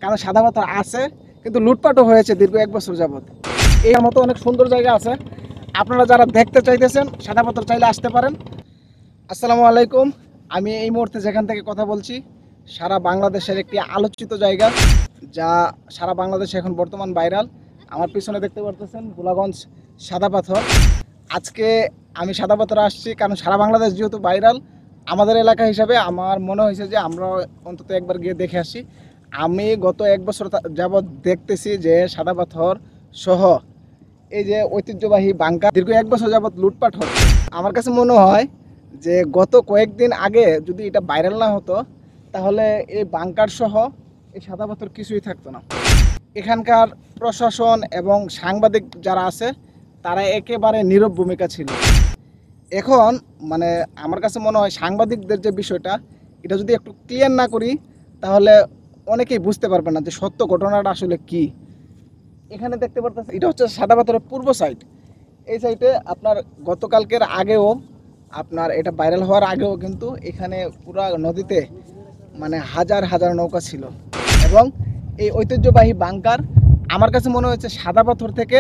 কারণ সাদা পাথর আছে, কিন্তু লুটপাটও হয়েছে দীর্ঘ 1 বছর যাবত। এই মতো অনেক সুন্দর জায়গা আছে, আপনারা যারা দেখতে চাইতেছেন সাদা পাথর চাইলে আসতে পারেন। আসসালামু আলাইকুম। আমি এই মুহূর্তে যেখান থেকে কথা বলছি সারা বাংলাদেশের একটি আলোচিত জায়গা, যা সারা বাংলাদেশে এখন বর্তমান ভাইরাল। আমার পিছনে দেখতে পারতেছেন গোলাগঞ্জ সাদা পাথর। আজকে আমি সাদা পাথরে আসছি কারণ সারা বাংলাদেশ যেহেতু ভাইরাল, আমাদের এলাকা হিসাবে আমার মনে হয়েছে যে আমরা অন্তত একবার গিয়ে দেখে আসি। আমি গত 1 বছর যাবৎ দেখতেছি যে সাদা পাথর সহ এই যে ঐতিহ্যবাহী বাংকার দীর্ঘ 1 বছর যাবৎ লুটপাট হচ্ছে। আমার কাছে মনে হয় যে গত কয়েকদিন আগে যদি এটা ভাইরাল না হতো, তাহলে এই বাংকার সহ এই সাদা পাথর কিছুই থাকতো না। এখানকার প্রশাসন এবং সাংবাদিক যারা আছে তারা একেবারে নীরব ভূমিকা ছিল। এখন মানে আমার কাছে মনে হয় সাংবাদিকদের যে বিষয়টা, এটা যদি একটু ক্লিয়ার না করি তাহলে অনেকেই বুঝতে পারবে না যে সত্য ঘটনাটা আসলে কি। এখানে দেখতে পারতেছেন এটা হচ্ছে সাদা পাথরের পূর্ব সাইড। এই সাইডে আপনার গতকালকের আগেও, আপনার এটা ভাইরাল হওয়ার আগেও কিন্তু এখানে পুরো নদীতে মানে হাজার হাজার নৌকা ছিল। এবং এই ঐতিহ্যবাহী বাংকার আমার কাছে মনে হয়েছে সাদা পাথর থেকে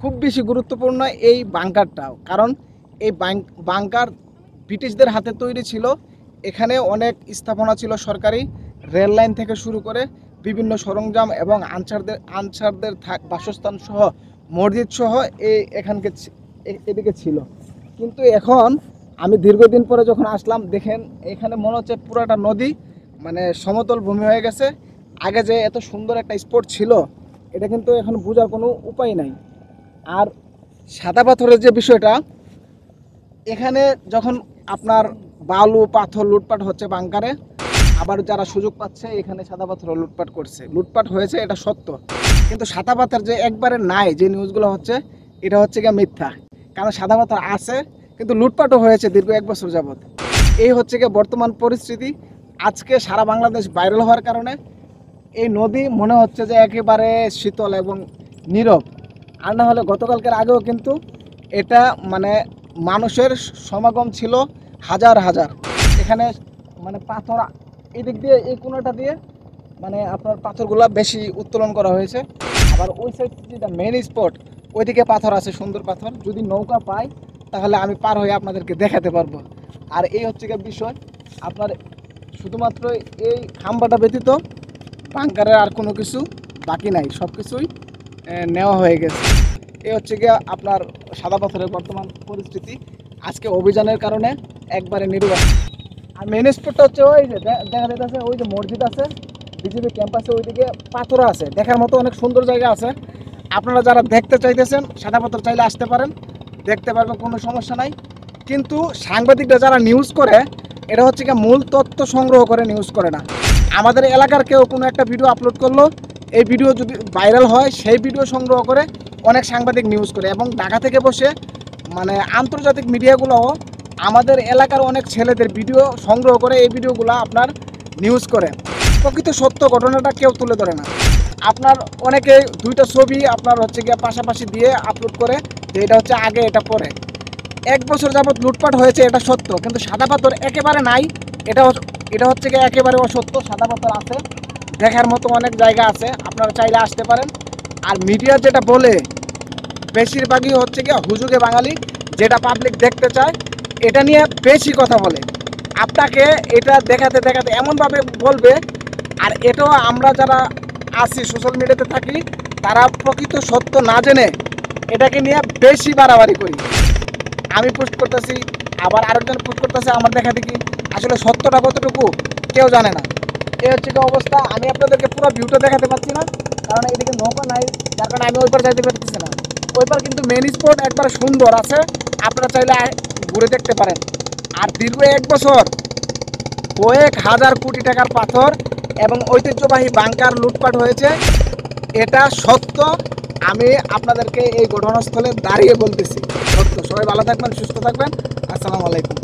খুব বেশি গুরুত্বপূর্ণ এই বাংকারটাও, কারণ এই বাংকার ব্রিটিশদের হাতে তৈরি ছিল। এখানে অনেক স্থাপনা ছিল সরকারি, রেল লাইন থেকে শুরু করে বিভিন্ন সরঞ্জাম এবং আনসারদের বাসস্থান সহ মসজিদ সহ এখানকে এদিকে ছিল। কিন্তু এখন আমি দীর্ঘদিন পরে যখন আসলাম, দেখেন এখানে মনে হচ্ছে পুরাটা নদী মানে সমতল ভূমি হয়ে গেছে। আগে যে এত সুন্দর একটা স্পট ছিল এটা কিন্তু এখন বোঝার কোনো উপায় নাই। আর সাদা পাথরের যে বিষয়টা, এখানে যখন আপনার বালু পাথর লুটপাট হচ্ছে বাংকারে, আবার যারা সুযোগ পাচ্ছে এখানে সাদা পাথর লুটপাট করছে, লুটপাট হয়েছে এটা সত্য। কিন্তু সাদা পাথর যে একবারে নাই, যে নিউজগুলো হচ্ছে এটা হচ্ছে গিয়ে মিথ্যা। কারণ সাদা পাথর আছে, কিন্তু লুটপাটও হয়েছে দীর্ঘ 1 বছর যাবত। এই হচ্ছে গিয়ে বর্তমান পরিস্থিতি। আজকে সারা বাংলাদেশ ভাইরাল হওয়ার কারণে এই নদী মনে হচ্ছে যে একেবারে শীতল এবং নীরব। আর না হলে গতকালকের আগেও কিন্তু এটা মানে মানুষের সমাগম ছিল হাজার হাজার। এখানে মানে পাথর এদিক দিয়ে এই কোণাটা দিয়ে মানে আপনার পাথরগুলো বেশি উত্তোলন করা হয়েছে। আবার ওই সাইড যেটা মেইন স্পট, ওইদিকে পাথর আছে, সুন্দর পাথর। যদি নৌকা পাই তাহলে আমি পার হয়ে আপনাদেরকে দেখাতে পারবো। আর এই হচ্ছে গিয়ে বিষয়, আপনার শুধুমাত্র এই খাম্বাটা ব্যতীত বাংকারের আর কোনো কিছু বাকি নাই, সব কিছুই নেওয়া হয়ে গেছে। এই হচ্ছে গিয়ে আপনার সাদা পাথরের বর্তমান পরিস্থিতি। আজকে অভিযানের কারণে একবারে নীরব। আর মেন স্পটটা হচ্ছে ওই যে দেখা যাচ্ছে, ওই যে মসজিদ আছে, বিজেপি ক্যাম্পাসে ওইদিকে পাথর আছে, দেখার মতো অনেক সুন্দর জায়গা আছে। আপনারা যারা দেখতে চাইতেছেন সাদা পাথর চাইলে আসতে পারেন, দেখতে পারবেন, কোনো সমস্যা নাই। কিন্তু সাংবাদিকরা যারা নিউজ করে এটা হচ্ছে কি মূল তথ্য সংগ্রহ করে নিউজ করে না। আমাদের এলাকার কেউ কোনো একটা ভিডিও আপলোড করলো, এই ভিডিও যদি ভাইরাল হয় সেই ভিডিও সংগ্রহ করে অনেক সাংবাদিক নিউজ করে, এবং ঢাকা থেকে বসে মানে আন্তর্জাতিক মিডিয়াগুলোও আমাদের এলাকার অনেক ছেলেদের ভিডিও সংগ্রহ করে এই ভিডিওগুলো আপনার নিউজ করে। প্রকৃত সত্য ঘটনাটা কেউ তুলে ধরে না। আপনার অনেকে দুইটা ছবি আপনার হচ্ছে গিয়ে পাশাপাশি দিয়ে আপলোড করে যে এটা হচ্ছে আগে এটা পরে। 1 বছর যাবত লুটপাট হয়েছে এটা সত্য, কিন্তু সাদা পাথর একেবারে নাই। এটা হচ্ছে গিয়ে একেবারে অসত্য। সাদা পাথর আছে, দেখার মতো অনেক জায়গা আছে, আপনারা চাইলে আসতে পারেন। আর মিডিয়া যেটা বলে বেশিরভাগই হচ্ছে গিয়ে হুজুগে বাঙালি, যেটা পাবলিক দেখতে চায় এটা নিয়ে বেশি কথা বলে। আপনাকে এটা দেখাতে দেখাতে এমনভাবে বলবে, আর এটাও আমরা যারা আছি সোশ্যাল মিডিয়াতে থাকি তারা প্রকৃত সত্য না জেনে এটাকে নিয়ে বেশি বাড়াবাড়ি করি। আমি পোস্ট করতেছি, আবার আরেকজন পোস্ট করতেছে আমার দেখা দেখি, আসলে সত্যটা কতটুকু কেউ জানে না। এই হচ্ছে কি অবস্থা। আমি আপনাদেরকে পুরো ভিউটা দেখাতে পারছি না, কারণ এদিকে নৌকা নাই, যার কারণে আমি ওইপার যাইতে পারতেছি না। ওইপার কিন্তু মেন স্পট একবার সুন্দর আছে, আপনারা চাইলে ঘুরে দেখতে পারেন। আর দীর্ঘ 1 বছর কয়েক হাজার কোটি টাকার পাথর এবং ঐতিহ্যবাহী বাংকার লুটপাট হয়েছে, এটা সত্য। আমি আপনাদেরকে এই ঘটনাস্থলে দাঁড়িয়ে বলতেছি সত্য। সবাই ভালো থাকবেন, সুস্থ থাকবেন। আসসালামু আলাইকুম।